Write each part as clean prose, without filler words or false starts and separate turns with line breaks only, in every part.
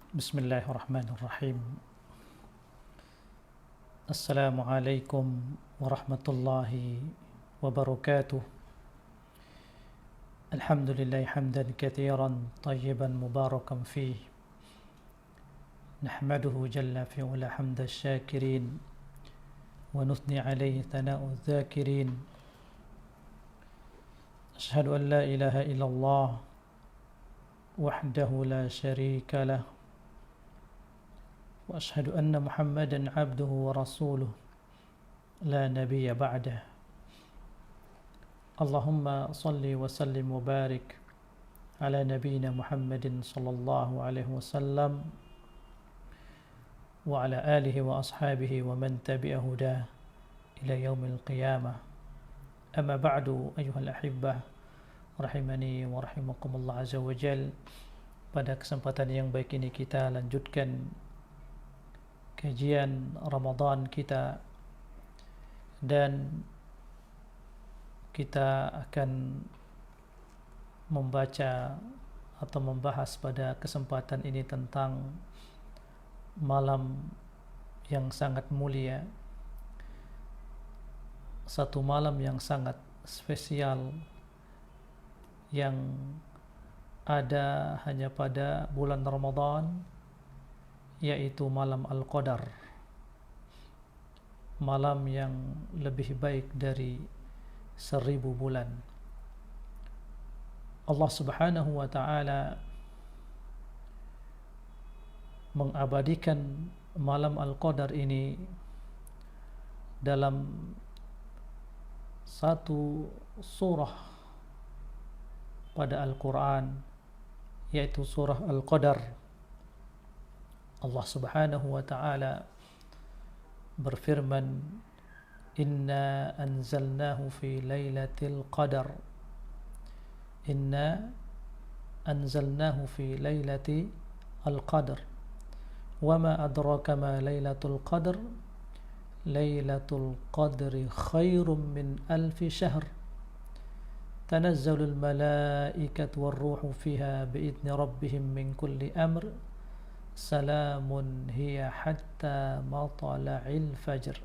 Bismillahirrahmanirrahim. Assalamualaikum warahmatullahi wabarakatuh. Alhamdulillah hamdan katsiran tayyiban mubarakan fih. Nahmaduhu jalla fi ula hamda syakirin wa nuthni alaihi thana'u dzakirin. Ashhadu an la ilaha illallah wahdahu la syarika lah. وأشهد أن محمدا عبده ورسوله لا نبي بعده اللهم صل وسلم وبارك على نبينا محمد صلى الله عليه وسلم وعلى آله وأصحابه ومن تبع هداه إلى يوم القيامة أما بعد أيها الأحبة rahimani wa rahimakumullah azza wa jal. Pada kesempatan yang baik ini kita lanjutkan kajian Ramadan kita, dan kita akan membaca atau membahas pada kesempatan ini tentang malam yang sangat mulia, satu malam yang sangat spesial yang ada hanya pada bulan Ramadan, yaitu malam Al-Qadar, malam yang lebih baik dari 1000 bulan. Allah Subhanahu wa ta'ala mengabadikan malam Al-Qadar ini dalam satu surah pada Al-Quran, yaitu surah Al-Qadar. Allah Subhanahu wa ta'ala berfirman, Inna anzalnahu fi laylatil qadar. Inna anzalnahu fi laylati al-qadar. Wama adraka ma laylatul qadar. Laylatul qadri khairum min alfi syahr. Tanazzalul malaikatu warruhu fiha biidni rabbihim min kulli amr. Salamun hiya hatta matla'il fajr.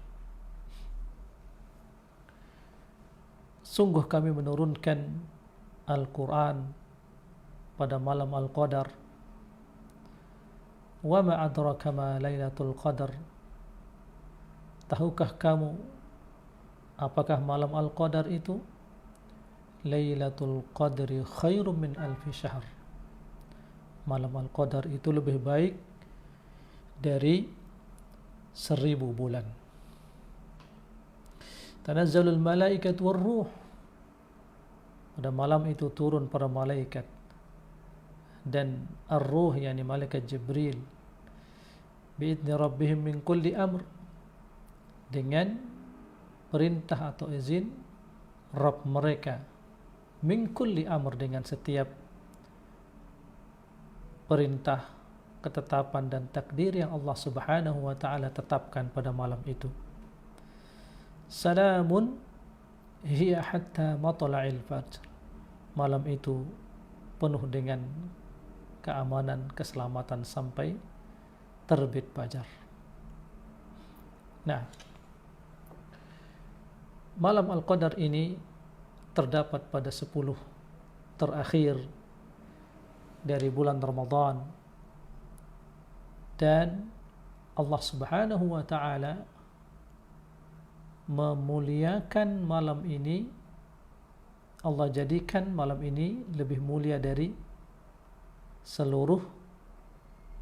Sungguh kami menurunkan Al-Quran pada malam Al-Qadar. Wa ma adraka ma laylatul qadar. Tahukah kamu apakah malam Al-Qadar itu? Laylatul qadri khairum min alfi syahr. Malam Al-Qadar itu lebih baik dari 1000 bulan. Tanazzalul malaikat warruh. Pada malam itu turun para malaikat dan ar-ruh, yakni malaikat Jibril, biidni rabbihim min kulli amr, dengan perintah atau izin Rabb mereka, min kulli amr, dengan setiap perintah, ketetapan dan takdir yang Allah Subhanahu wa ta'ala tetapkan pada malam itu. Salamun hiya hatta matla'il fajr. Malam itu penuh dengan keamanan, keselamatan sampai terbit fajar. Nah, malam Al-Qadar ini terdapat pada 10 terakhir dari bulan Ramadan, dan Allah Subhanahu wa ta'ala memuliakan malam ini. Allah jadikan malam ini lebih mulia dari seluruh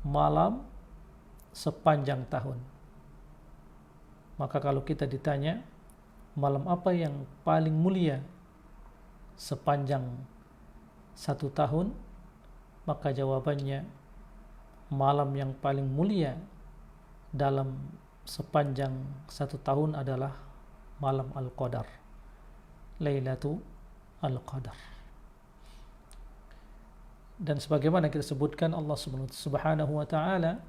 malam sepanjang tahun. Maka kalau kita ditanya malam apa yang paling mulia sepanjang satu tahun, maka jawabannya malam yang paling mulia dalam sepanjang satu tahun adalah malam Al-Qadar, Lailatul Al-Qadar. Dan sebagaimana kita sebutkan, Allah Subhanahu wa ta'ala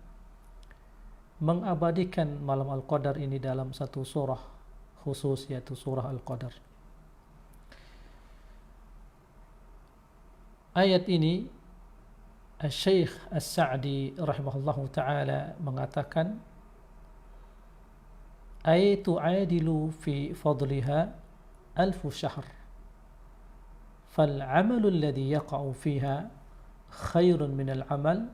mengabadikan malam Al-Qadar ini dalam satu surah khusus, yaitu surah Al-Qadar. Ayat ini Syekh As-Sa'di rahimahullahu taala mengatakan, ay tu'adilu fi fadliha alfu syahr, fal 'amalu alladhi yaqa'u fiha khairun min al-'amal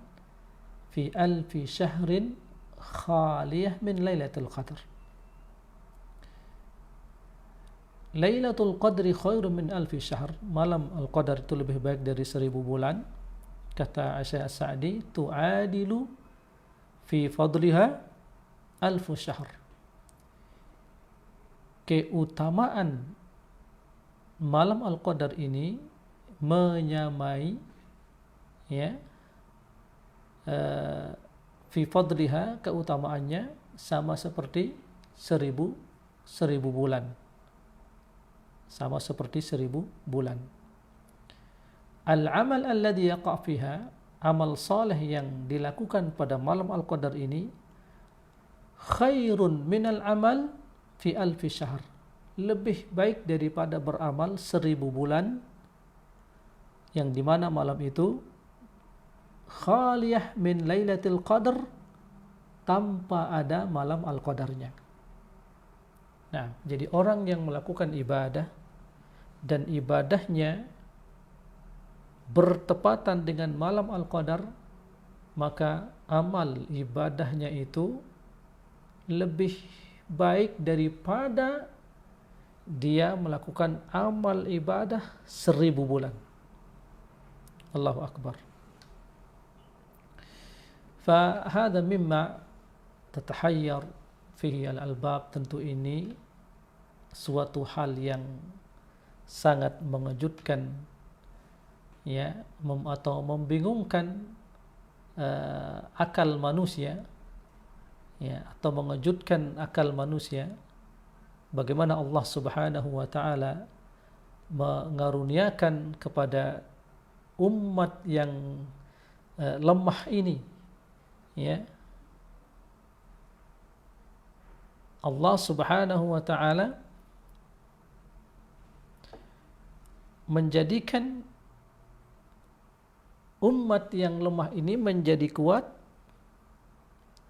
fi alfi syahrin khaliyah min lailatul qadr. Lailatul qadri khairun min alfi syahr, malam al-qadar itu lebih baik dari 1000 bulan. Kata Syekh As-Sa'di, tu'adilu fi fadliha alfu syahr, keutamaan malam al-qadar ini menyamai ya fi fadliha, keutamaannya sama seperti 1000 bulan, sama seperti 1000 bulan. Al-amal alladhi yaqa' fiha, amal saleh yang dilakukan pada malam al-qadar ini, khairun minal amal fi alfi syahr, lebih baik daripada beramal 1000 bulan, yang dimana malam itu khaliyah min lailatul qadar, tanpa ada malam al-qadarnya. Nah, jadi orang yang melakukan ibadah dan ibadahnya bertepatan dengan malam al-qadar, maka amal ibadahnya itu lebih baik daripada dia melakukan amal ibadah 1000 bulan. Allahu Akbar. Fahada mimma tatahayyar fihi al-albab, tentu ini suatu hal yang sangat mengejutkan ya, atau membingungkan akal manusia ya, atau mengejutkan akal manusia, bagaimana Allah Subhanahu wa taala mengaruniakan kepada umat yang lemah ini ya, Allah Subhanahu wa taala menjadikan umat yang lemah ini menjadi kuat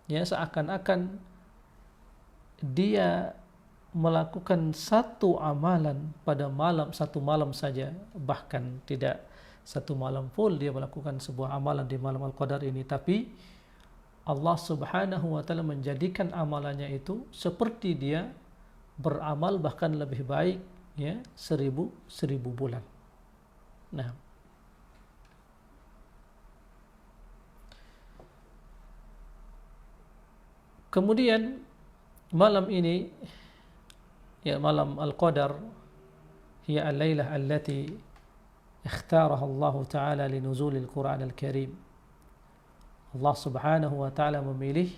ya, seakan-akan dia melakukan satu amalan pada satu malam saja, bahkan tidak satu malam full dia melakukan sebuah amalan di malam al-qadar ini, tapi Allah Subhanahu wa taala menjadikan amalannya itu seperti dia beramal bahkan lebih baik ya 1000 bulan. Nah, kemudian malam ini ya, malam al-qadar, hiya al-lailah allati ikhtaraha Allah taala li nuzulil Qur'an al-Karim. Allah Subhanahu wa taala memilih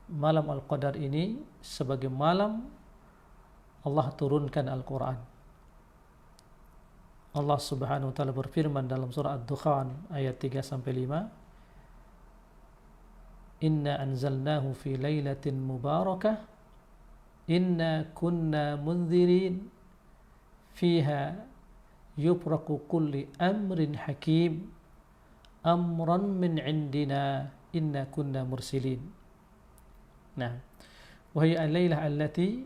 malam al-qadar ini sebagai malam Allah turunkan Al-Qur'an. Allah Subhanahu wa taala berfirman dalam surah Ad-Dukhan ayat 3 sampai 5, Inna anzalnahu fi lailatin mubarakah inna kunna munzirin fiha yufraqu kulli amrin hakim amran min indina inna kunna mursilin. Nah, wa hiya al-lailah allati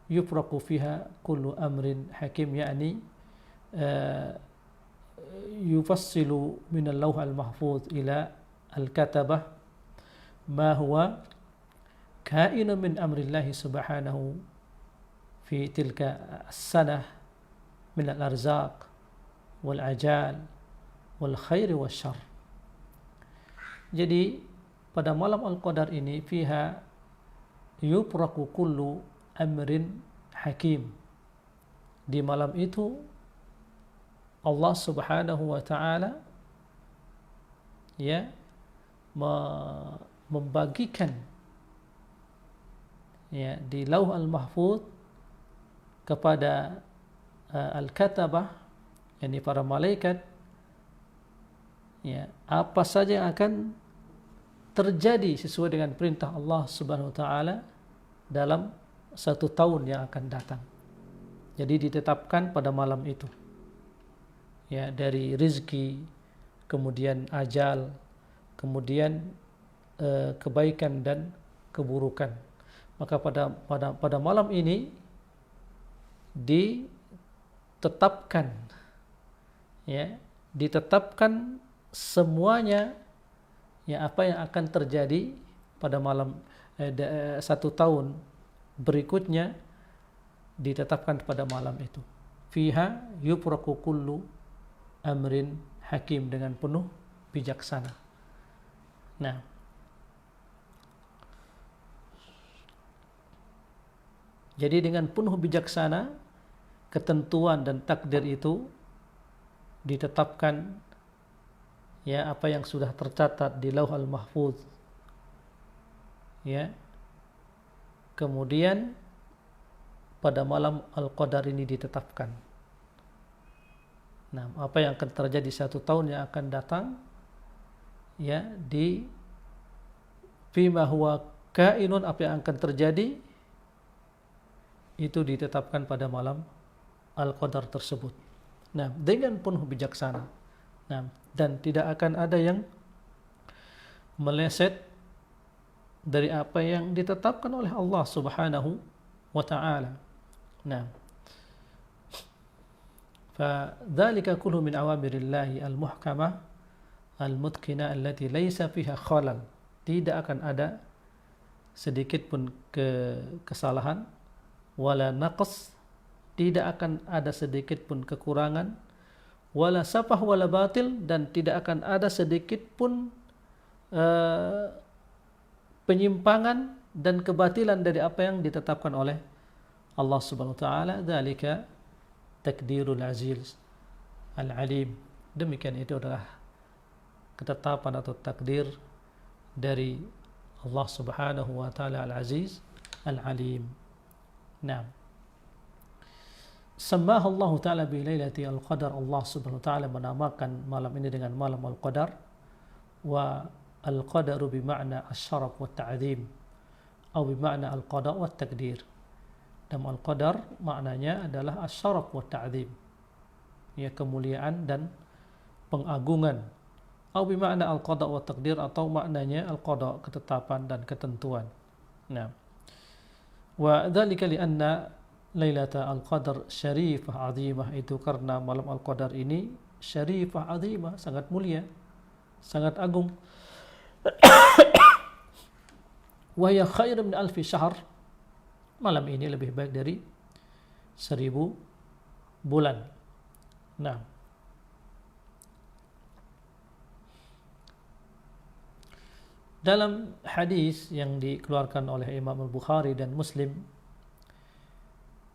yufraqu fiha kullu amrin hakim, yakni yufassilu min al-lawh al-mahfuz ila al-katabah ma huwa kainu min amrillahi subhanahu fi tilka as-sanah min al-arzaq wal ajal wal khair wal syarr. Jadi pada malam al-qadar ini fiha yupraqu kullu amrin hakim, di malam itu Allah Subhanahu wa taala ya membagikan ya di lauh al-mahfuz kepada al-katabah, yakni para malaikat ya, apa saja yang akan terjadi sesuai dengan perintah Allah Subhanahu wa taala dalam 1 tahun yang akan datang. Jadi ditetapkan pada malam itu ya, dari rizki, kemudian ajal, kemudian kebaikan dan keburukan. Maka pada malam ini ditetapkan, ya, ditetapkan semuanya, ya, apa yang akan terjadi pada malam 1 tahun berikutnya ditetapkan pada malam itu. Fiha yufraqu kullu amrin hakim, dengan penuh bijaksana. Nah, jadi dengan penuh bijaksana ketentuan dan takdir itu ditetapkan, ya, apa yang sudah tercatat di Lauhul Mahfuz, ya. Kemudian pada malam Al-Qadar ini ditetapkan. Nah, apa yang akan terjadi 1 tahun yang akan datang, ya, di fima huwa kainun, apa yang akan terjadi itu ditetapkan pada malam Al-Qadar tersebut. Nah, dengan penuh bijaksana. Nah, dan tidak akan ada yang meleset dari apa yang ditetapkan oleh Allah Subhanahu wa ta'ala. Nah, فذلك كله من أوامر الله المحكمة المتقنة التي ليس فيها خلل. Tidak akan ada sedikit pun kesalahan, wala naqs, tidak akan ada sedikit pun kekurangan, wala safah wala batil, dan tidak akan ada sedikit pun penyimpangan dan kebatilan dari apa yang ditetapkan oleh Allah Subhanahu wa taala. Dzalika takdirul aziz al-alim. Demikian itu adalah ketetapan atau takdir dari Allah Subhanahu wa taala al-aziz al-alim. Nah, Sammaha Allah taala bi lailati al-qadar. Allah Subhanahu wa taala menamakan malam ini dengan malam al-qadar. Wa al-qadaru bi makna asy-syaraf wa ta'zim, atau bi makna al-qada wa takdir. Dan al-qadar maknanya adalah asy-syaraf wa ta'zim, ya, kemuliaan dan pengagungan. Atau bermakna al-qada wa takdir, atau maknanya al-qada, ketetapan dan ketentuan. Nah, wa dzalika li anna lailata al-qadar syarifah azimah, itu karena malam al-qadar ini syarifah azimah, sangat mulia, sangat agung. Wa ya khairu min alfi syahr, malam ini lebih baik dari 1000 bulan. Nah, dalam hadis yang dikeluarkan oleh Imam Al-Bukhari dan Muslim,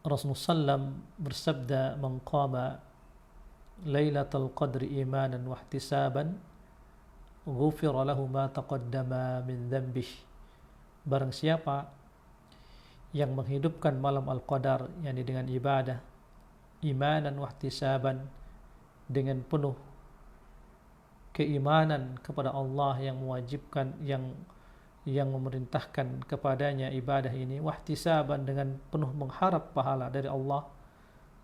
Rasulullah SAW bersabda, "Man qama Lailatul Qadri imanan wa ihtisaban, ghufira lahu ma taqaddama min dhanbihi." Barang siapa yang menghidupkan malam Al-Qadar, yakni dengan ibadah, imanan wa ihtisaban, dengan penuh keimanan kepada Allah yang mewajibkan, yang memerintahkan kepadanya ibadah ini, wahtisaban, dengan penuh mengharap pahala dari Allah,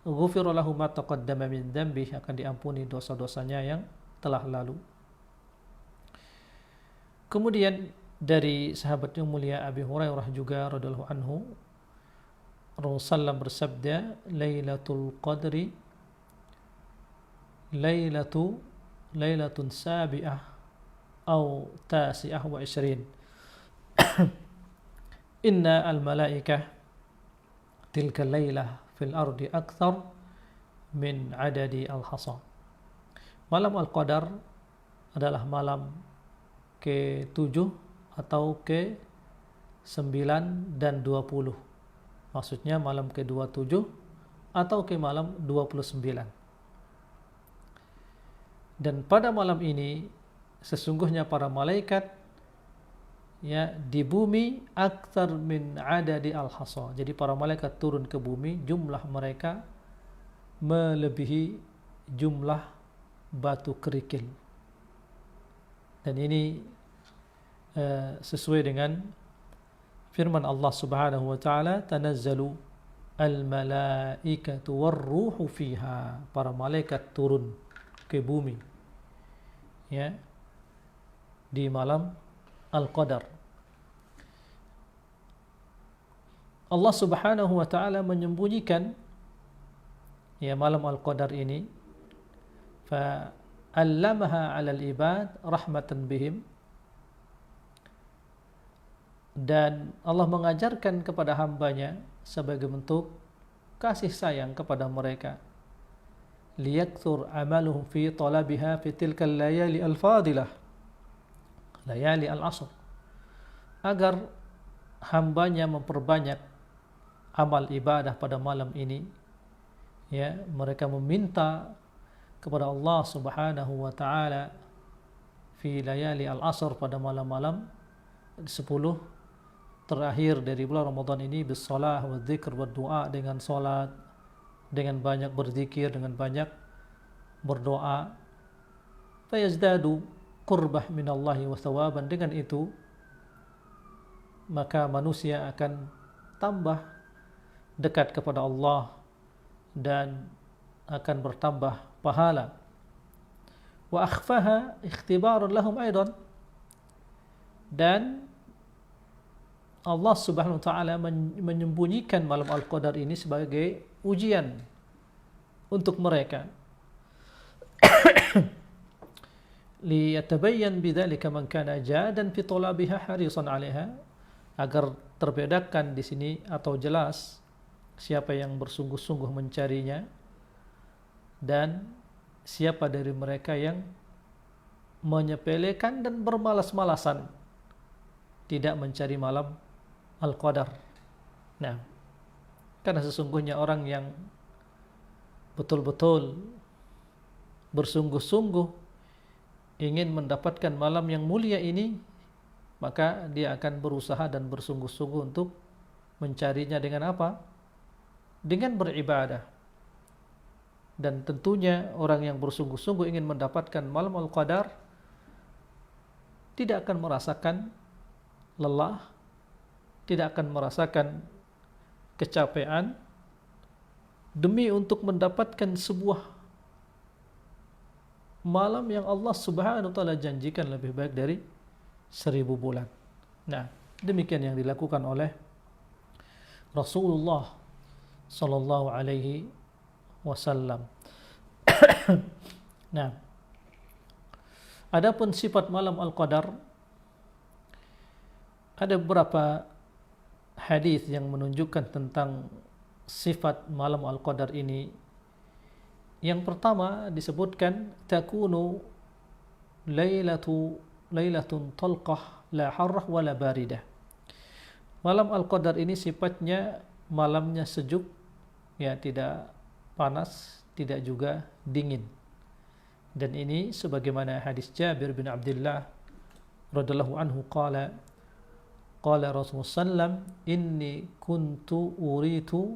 ghufira lahu ma taqaddama min dhanbihi, akan diampuni dosa-dosanya yang telah lalu. Kemudian dari sahabat yang mulia Abi Hurairah juga radhiyallahu anhu, Rasulullah bersabda, "Lailatul Qadri lailatun sabi'ah atau tasi'ah wa ishrin. Inna al-malaikah tilka lailah fil ardi akthar min adadi al-hasa." Malam Al-Qadar adalah malam ke-7 atau ke-9 dan 20. Maksudnya malam ke-27 atau ke malam 29. Dan pada malam ini sesungguhnya para malaikat, ya, di bumi aktsar min adadi al-hasa. Jadi para malaikat turun ke bumi, jumlah mereka melebihi jumlah batu kerikil. Dan ini sesuai dengan firman Allah Subhanahu wa taala, "Tanazzalu al-malaikatu war-ruhu fiha." Para malaikat turun ke bumi, ya di malam Al-Qadar. Allah Subhanahu wa taala menyembunyikan ya malam Al-Qadar ini, fa allamaha 'alal ibad rahmatan bihim, dan Allah mengajarkan kepada hambanya sebagai bentuk kasih sayang kepada mereka, liyakthur amaluhum fi talabiha fi tilkal layali al-fadilah, layali al-asr, agar hambanya memperbanyak amal ibadah pada malam ini, ya mereka meminta kepada Allah Subhanahu wa taala fi layali al-asr, pada malam-malam 10 terakhir dari bulan Ramadan ini, bisalah wa dzikr wa doa, dengan salat, dengan banyak berzikir, dengan banyak berdoa, fayazdadu qurbah minallahi wa thawaban, dengan itu maka manusia akan tambah dekat kepada Allah dan akan bertambah pahala. Wa akhfaha ikhtibarun lahum aidan, dan Allah Subhanahu wa taala menyembunyikan malam Al-Qadar ini sebagai ujian untuk mereka. Liyatabayyan bidzalika man kana jadan fi talabiha harisan 'alaiha, agar terbedakan di sini atau jelas siapa yang bersungguh-sungguh mencarinya dan siapa dari mereka yang menyepelekan dan bermalas-malasan tidak mencari malam Al-Qadar. Nah, karena sesungguhnya orang yang betul-betul bersungguh-sungguh ingin mendapatkan malam yang mulia ini, maka dia akan berusaha dan bersungguh-sungguh untuk mencarinya dengan apa? Dengan beribadah. Dan tentunya orang yang bersungguh-sungguh ingin mendapatkan malam Al-Qadar tidak akan merasakan lelah, tidak akan merasakan kecapean demi untuk mendapatkan sebuah malam yang Allah Subhanahu wa taala janjikan lebih baik dari 1000 bulan. Nah, demikian yang dilakukan oleh Rasulullah sallallahu alaihi wasallam. Nah, adapun sifat malam Al-Qadar, ada beberapa hadis yang menunjukkan tentang sifat malam Al-Qadar ini. Yang pertama disebutkan, takunu lailatun talqah la harrah wa la baridah. Malam Al-Qadar ini sifatnya malamnya sejuk, ya tidak panas, tidak juga dingin. Dan ini sebagaimana hadis Jabir bin Abdullah radhiyallahu anhu qala Rasulullah sallam, inni kuntu uritu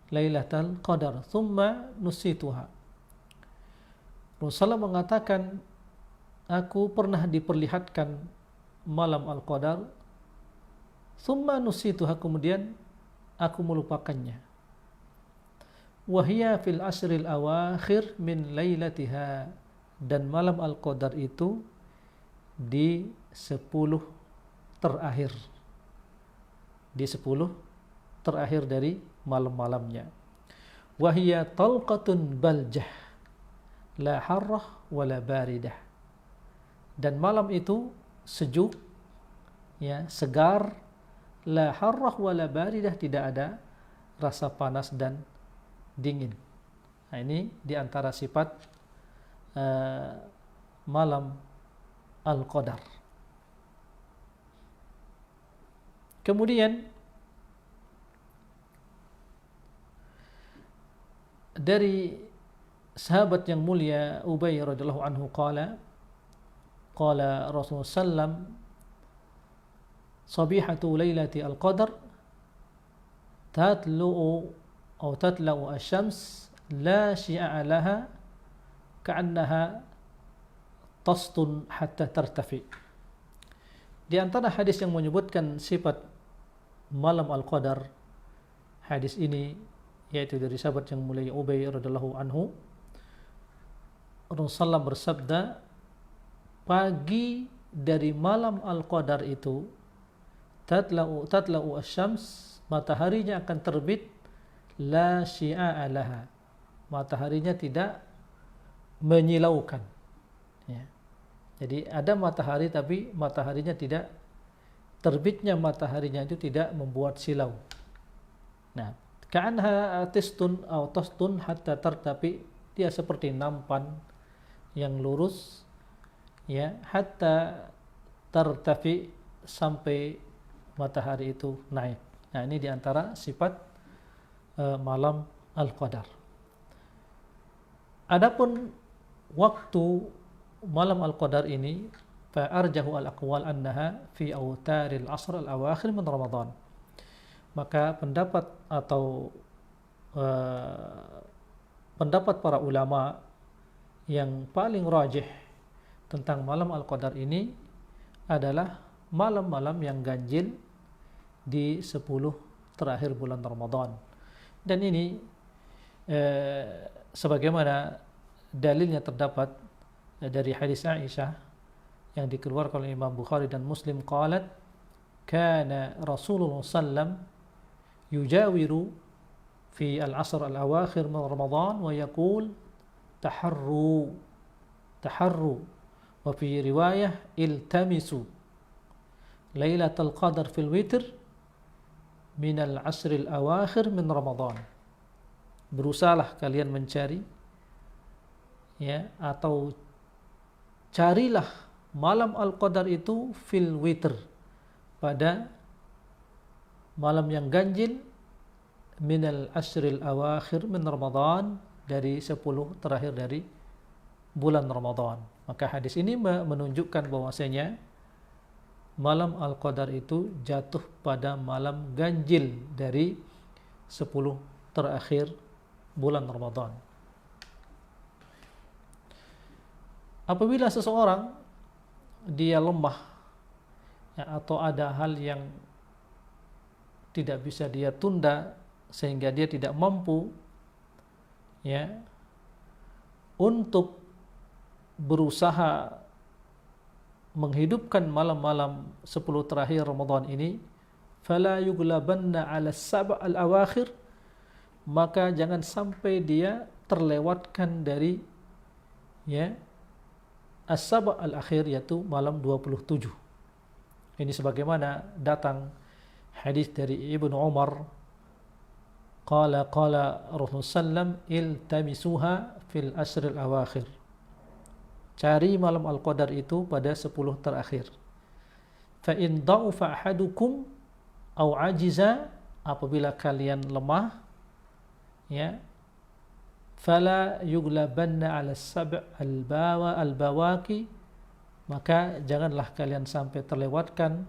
lailatal qadar thumma nusituha. Rasulullah mengatakan, aku pernah diperlihatkan malam Al-Qadar, thumma nusituha, kemudian aku melupakannya. Wahia fil asril awakhir min lailatiha, dan malam Al-Qadar itu di 10 terakhir, di 10 terakhir dari malam-malamnya. Wahia talqatun baljah la harrah wala baridah, dan malam itu sejuk, ya segar, la harrah wala baridah, tidak ada rasa panas dan dingin. Nah, ini diantara sifat malam Al-Qadar. Kemudian dari sahabat yang mulia Ubay radhiyallahu anhu qala Rasulullah sallam, sabihatu lailati al-qadar tatla'u asy-syams la syi'a laha ka'annaha tastun hatta tartafi. Di antara hadis yang menyebutkan sifat malam Al-Qadar, hadis ini yaitu dari sahabat yang mulia Ubay radhiyallahu anhu, Rasulullah bersabda, pagi dari malam Al-Qadar itu tatla'u asy-syams, mataharinya akan terbit, la syia'a laha, mataharinya tidak menyilaukan, ya. Jadi ada matahari tapi mataharinya tidak, terbitnya mataharinya itu tidak membuat silau. Nah, ka'anha tistun atau tastun hatta tartafi, dia seperti nampan yang lurus, ya, hatta tartafi, sampai matahari itu naik. Nah, ini diantara sifat malam Al-Qadar. Adapun waktu malam Al-Qadar ini, fa arjahu al-aqwal annaha fi awtaril asr al-awakhir min Ramadan. Maka pendapat atau pendapat para ulama yang paling rajih tentang malam Al-Qadar ini adalah malam-malam yang ganjil di 10 terakhir bulan Ramadan. Dan ini sebagaimana dalilnya terdapat dari hadis Aisyah yang dikeluarkan oleh Imam Bukhari dan Muslim, qalat kana Rasulullah sallam yujawiru fi al-asr al-awakhir min Ramadan wa yaqul taharru wa fi riwayah iltamisu lailatul qadar fil witr min al-asr al-awakhir min Ramadan. Berusahalah kalian mencari, ya, atau carilah malam Al-Qadar itu fil witr, pada malam yang ganjil, minal ashril awakhir min Ramadan, dari 10 terakhir dari bulan Ramadan. Maka hadis ini menunjukkan bahwasanya malam Al-Qadar itu jatuh pada malam ganjil dari 10 terakhir bulan Ramadan. Apabila seseorang dia lemah, ya, atau ada hal yang tidak bisa dia tunda sehingga dia tidak mampu, ya, untuk berusaha menghidupkan malam-malam 10 terakhir Ramadan ini, fala yuglabanna 'ala as-sab' al-awakhir, maka jangan sampai dia terlewatkan dari, ya, as-sab' al-akhir, yaitu malam 27. Ini sebagaimana datang hadis dari Ibnu Umar, qala Rasulullah sallam iltamisuha fil asr al-awakhir, cari malam Al-Qadar itu pada 10 terakhir. Fa in da'ufa ahadukum au ajiza, apabila kalian lemah, ya, fala yuglabanna 'ala as-sab' al-bawaqi, maka janganlah kalian sampai terlewatkan,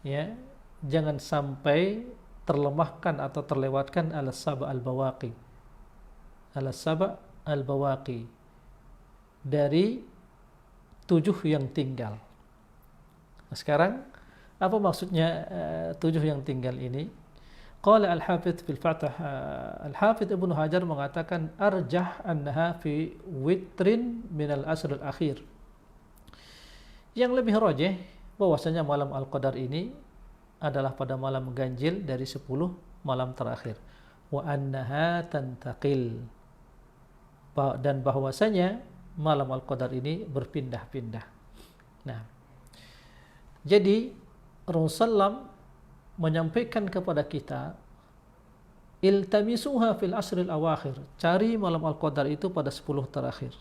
ya, jangan sampai terlemahkan atau terlewatkan al-sab' al-bawaqi, al-sab' al-bawaqi, dari 7 yang tinggal. Nah, sekarang apa maksudnya 7 yang tinggal ini? Qala al-Hafidz fil Fath, al-Hafidz Ibnu Hajar mengatakan arjah annaha fi witrin min al-asr al-akhir. Yang lebih rajih bahwasanya malam Al-Qadar ini adalah pada malam ganjil dari 10 malam terakhir. Wa annaha tantaqil, dan bahwasanya malam Al-Qadar ini berpindah-pindah. Nah, jadi Rasulullah menyampaikan kepada kita, iltamisuha fil asril awakhir, cari malam Al-Qadar itu pada 10 terakhir.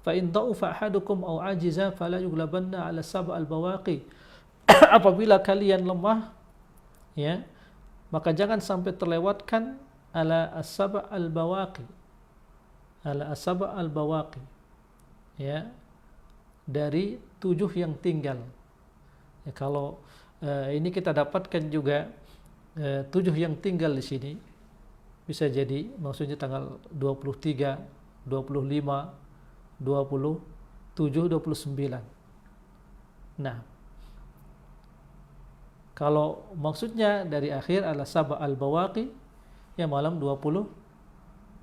Fa in da'ufa ahadukum aw ajiza fala yuglabanna 'ala sab' al-bawaqi. Apabila kalian lemah, ya, maka jangan sampai terlewatkan ala as-sab' al-bawaqi, ala as-sab' al-bawaqi, ya, dari 7 yang tinggal. Ya, kalau ini kita dapatkan juga 7 yang tinggal di sini bisa jadi maksudnya tanggal 23, 25, 27, 29. Nah, kalau maksudnya dari akhir ala sab' al-bawaqi, ya malam 20,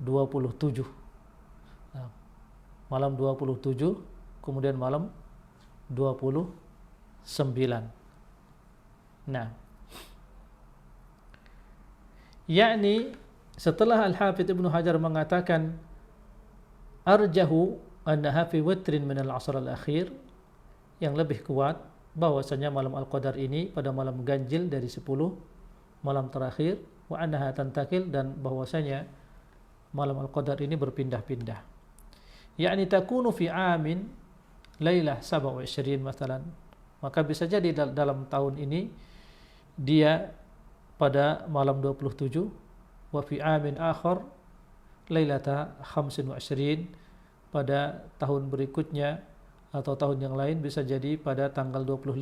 27. Nah, malam 27 kemudian malam 29. Nah, yakni setelah Al-Hafidz Ibnu Hajar mengatakan arjahu annaha fi witrin min al-'asr al-akhir, yang lebih kuat bahwasanya malam Al-Qadar ini pada malam ganjil dari 10 malam terakhir, wa annaha tantakil, dan bahwasanya malam Al-Qadar ini berpindah-pindah. Yakni takunu fi amin lailah 27 masalan. Maka bisa jadi dalam tahun ini dia pada malam 27, wa fi amin akhar lailata 25, pada tahun berikutnya atau tahun yang lain bisa jadi pada tanggal 25,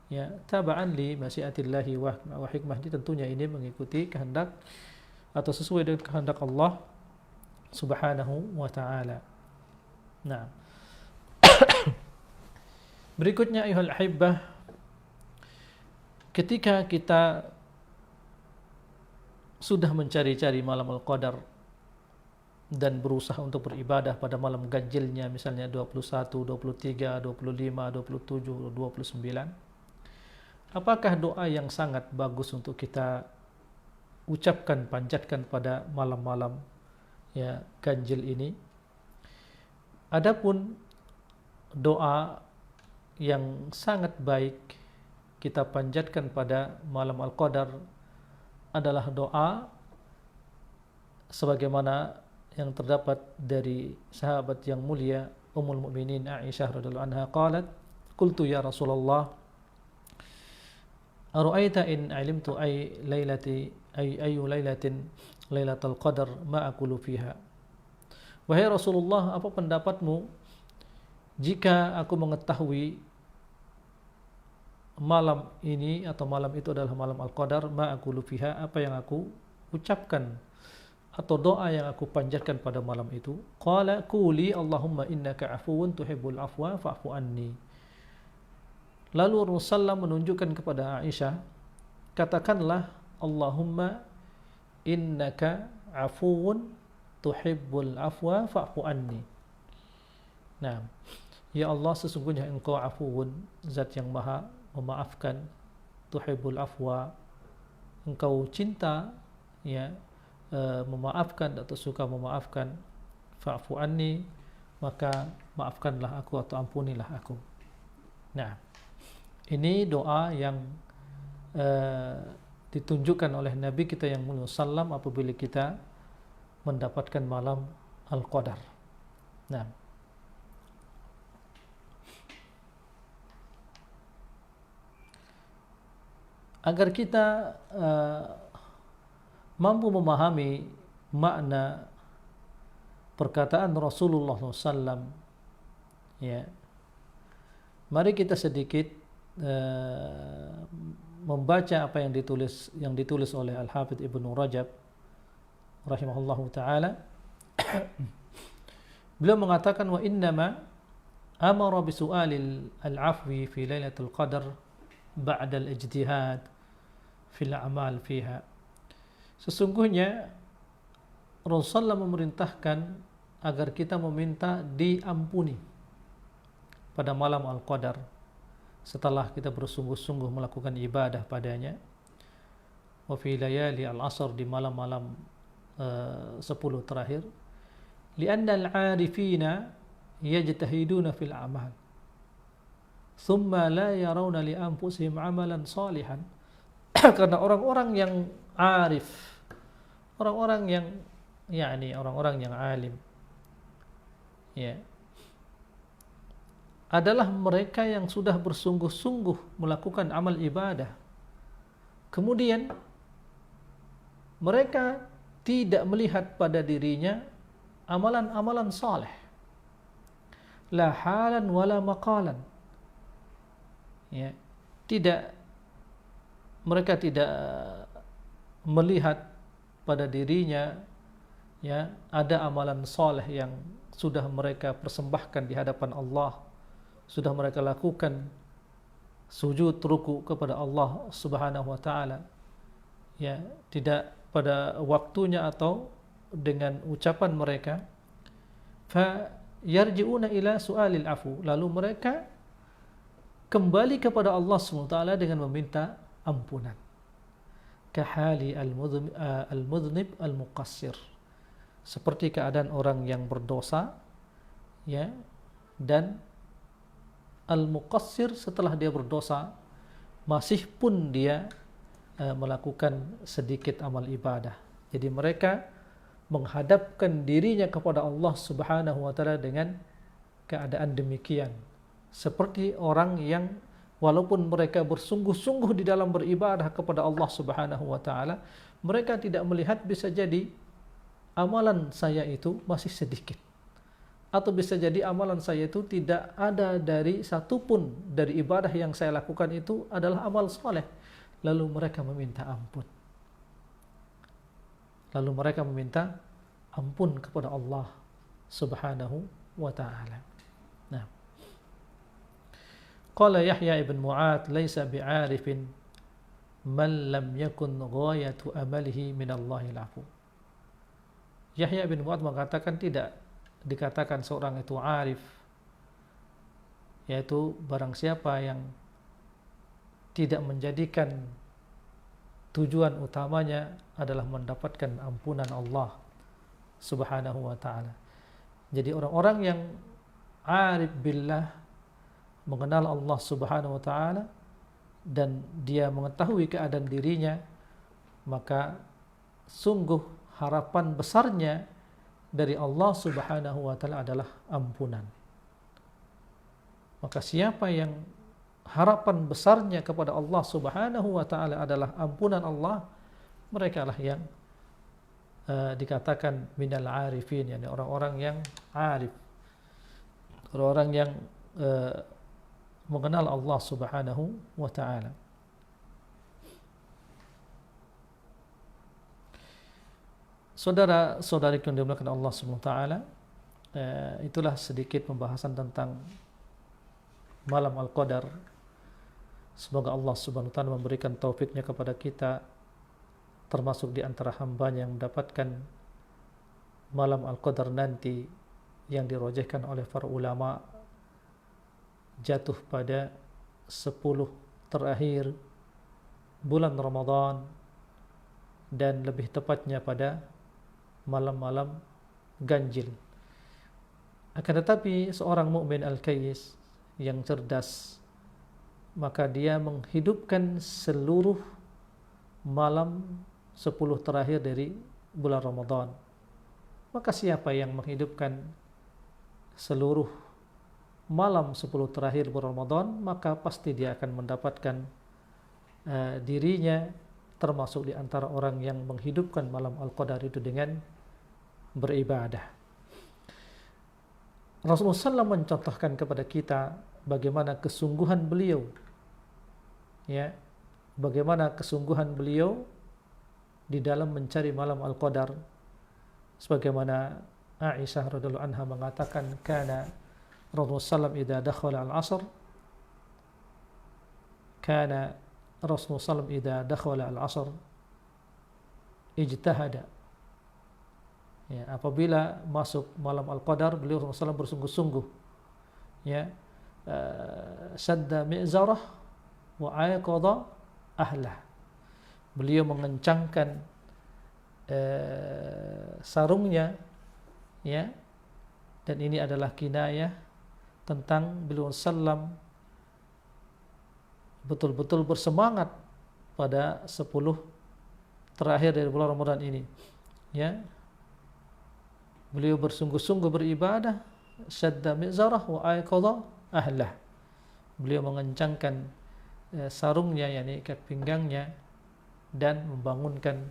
ya, taba'an li masyiatillahi wa hikmah. Tentunya ini mengikuti kehendak atau sesuai dengan kehendak Allah Subhanahu wa taala. Nah, berikutnya ayuhal ahibbah, ketika kita sudah mencari-cari malam Al-Qadar dan berusaha untuk beribadah pada malam ganjilnya, misalnya 21, 23, 25, 27, 29, apakah doa yang sangat bagus untuk kita ucapkan, panjatkan pada malam-malam ya ganjil ini? Adapun doa yang sangat baik kita panjatkan pada malam Al-Qadar adalah doa sebagaimana yang terdapat dari sahabat yang mulia Ummul Mukminin Aisyah radhiyallahu anha qalat, qultu ya Rasulullah, ara'aita in alimtu ayu lailatin lailatul qadar ma aqulu fiha. Wahai Rasulullah, apa pendapatmu jika aku mengetahui malam ini atau malam itu adalah malam Al-Qadar, ma aqulu fiha, apa yang aku ucapkan atau doa yang aku panjatkan pada malam itu? Qala quli Allahumma innaka afuwun tuhibbul afwa fa'fu anni. Lalu Rasulullah menunjukkan kepada Aisyah, katakanlah Allahumma innaka afuwun tuhibbul afwa fa'fu anni. Nah, ya Allah, sesungguhnya engkau afuwun, zat yang maha memaafkan, tuhibbul afwa, engkau cinta ya memaafkan atau suka memaafkan, fa'fu anni, maka maafkanlah aku atau ampunilah aku. Nah, ini doa yang ditunjukkan oleh Nabi kita yang mulia sallam apabila kita mendapatkan malam Al-Qadar. Nah, agar kita mampu memahami makna perkataan Rasulullah SAW, ya, mari kita sedikit membaca apa yang ditulis oleh Al-Hafidz Ibnu Rajab rahimahullahu taala. Beliau mengatakan, wa innama amara bisu'alil al-afwi fi lailatul qadar ba'da al-ijtihad fil a'mal fiha. Sesungguhnya Rasulullah memerintahkan agar kita meminta diampuni pada malam Al-Qadar setelah kita bersungguh-sungguh melakukan ibadah padanya. Wa fi layali al-asr, di malam-malam 10 terakhir. Lianna al-'arifina yajtahiduna fil a'mal thumma la yarawna li anfusihim 'amalan salihan. Karena orang-orang yang arif, orang-orang yang orang-orang yang alim, ya, adalah mereka yang sudah bersungguh-sungguh melakukan amal ibadah. Kemudian mereka tidak melihat pada dirinya amalan-amalan saleh, la halan wala maqalan. Ya, mereka tidak melihat pada dirinya ya ada amalan saleh yang sudah mereka persembahkan di hadapan Allah, sudah mereka lakukan sujud ruku kepada Allah Subhanahu wa taala, ya, tidak pada waktunya atau dengan ucapan mereka. Fa yarji'una ila su'alil afu, lalu mereka kembali kepada Allah SWT dengan meminta ampunan. Kahali al-mudhnib al-muqassir, seperti keadaan orang yang berdosa, ya, dan al-muqassir setelah dia berdosa masih pun dia melakukan sedikit amal ibadah. Jadi mereka menghadapkan dirinya kepada Allah Subhanahu wa taala dengan keadaan demikian, seperti orang yang walaupun mereka bersungguh-sungguh di dalam beribadah kepada Allah Subhanahu wa taala, mereka tidak melihat bisa jadi amalan saya itu masih sedikit, atau bisa jadi amalan saya itu tidak ada dari satupun dari ibadah yang saya lakukan itu adalah amal soleh. Lalu mereka meminta ampun. Lalu mereka meminta ampun kepada Allah Subhanahu wa ta'ala. Nah, qala Yahya ibn Mu'ad laysa bi'arifin man lam yakun ghayatu amalihi min Allahil afu. Yahya ibn Mu'ad mengatakan tidak dikatakan seorang itu arif, yaitu barang siapa yang tidak menjadikan tujuan utamanya adalah mendapatkan ampunan Allah Subhanahu wa ta'ala. Jadi orang-orang yang arif billah, mengenal Allah Subhanahu wa ta'ala, dan dia mengetahui keadaan dirinya, maka sungguh harapan besarnya dari Allah Subhanahu wa ta'ala adalah ampunan. Maka siapa yang harapan besarnya kepada Allah Subhanahu wa ta'ala adalah ampunan Allah, mereka lah yang dikatakan minal arifin, yakni orang-orang yang arif, orang-orang yang mengenal Allah Subhanahu wa ta'ala. Saudara-saudari yang dimuliakan Allah Subhanahu wa ta'ala, itulah sedikit pembahasan tentang malam Al-Qadar. Semoga Allah Subhanahu wa ta'ala memberikan taufiknya kepada kita, termasuk di antara hambanya yang mendapatkan malam Al-Qadar nanti yang dirojehkan oleh para ulama jatuh pada 10 terakhir bulan Ramadan, dan lebih tepatnya pada malam-malam ganjil. Akan tetapi seorang mukmin al-kayyis yang cerdas, maka dia menghidupkan seluruh malam 10 terakhir dari bulan Ramadan. Maka siapa yang menghidupkan seluruh malam 10 terakhir bulan Ramadan, maka pasti dia akan mendapatkan dirinya termasuk di antara orang yang menghidupkan malam Al-Qadar itu dengan beribadah. Rasulullah SAW mencontohkan kepada kita bagaimana kesungguhan beliau, ya, bagaimana kesungguhan beliau di dalam mencari malam Al-Qadar. Sebagaimana Aisyah radhiyallahu anha mengatakan, kana Rasulullah SAW idza dakhala al-'asr, kana Rasulullah SAW idza dakhala al-'asr ijtahada. Ya, apabila masuk malam Al-Qadar, beliau SAW bersungguh-sungguh, ya, sadda mi'zarah wa ayqadha ahlah. Beliau mengencangkan sarungnya, ya, dan ini adalah kinayah tentang beliau sallam betul-betul bersemangat pada 10 terakhir dari bulan Ramadan ini, ya. Beliau bersungguh-sungguh beribadah, syadda mi'zarah wa ayqadha ahlah. Beliau mengencangkan sarungnya, yakni ikat pinggangnya, dan membangunkan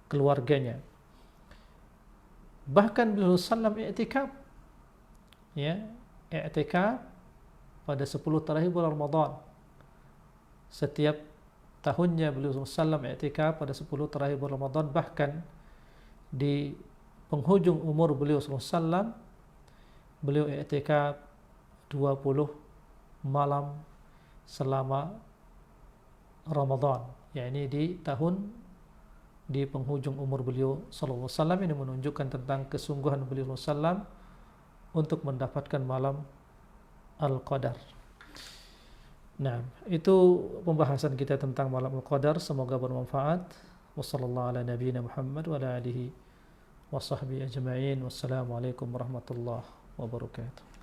keluarganya. Bahkan beliau sallam i'tikaf, ya, i'tikaf pada 10 terakhir bulan Ramadan. Setiap tahunnya beliau sallam i'tikaf pada 10 terakhir bulan Ramadan. Bahkan di penghujung umur beliau sallam, beliau i'tikaf 20 malam selama Ramadan, yakni di penghujung umur beliau sallallahu alaihi wasallam. Ini menunjukkan tentang kesungguhan beliau sallam untuk mendapatkan malam Al-Qadar. Nah, itu pembahasan kita tentang malam Al-Qadar, semoga bermanfaat. Wassallallahu ala nabiyyina Muhammad wa ala alihi wa sahbihi ajma'in. Wassalamualaikum warahmatullahi wabarakatuh.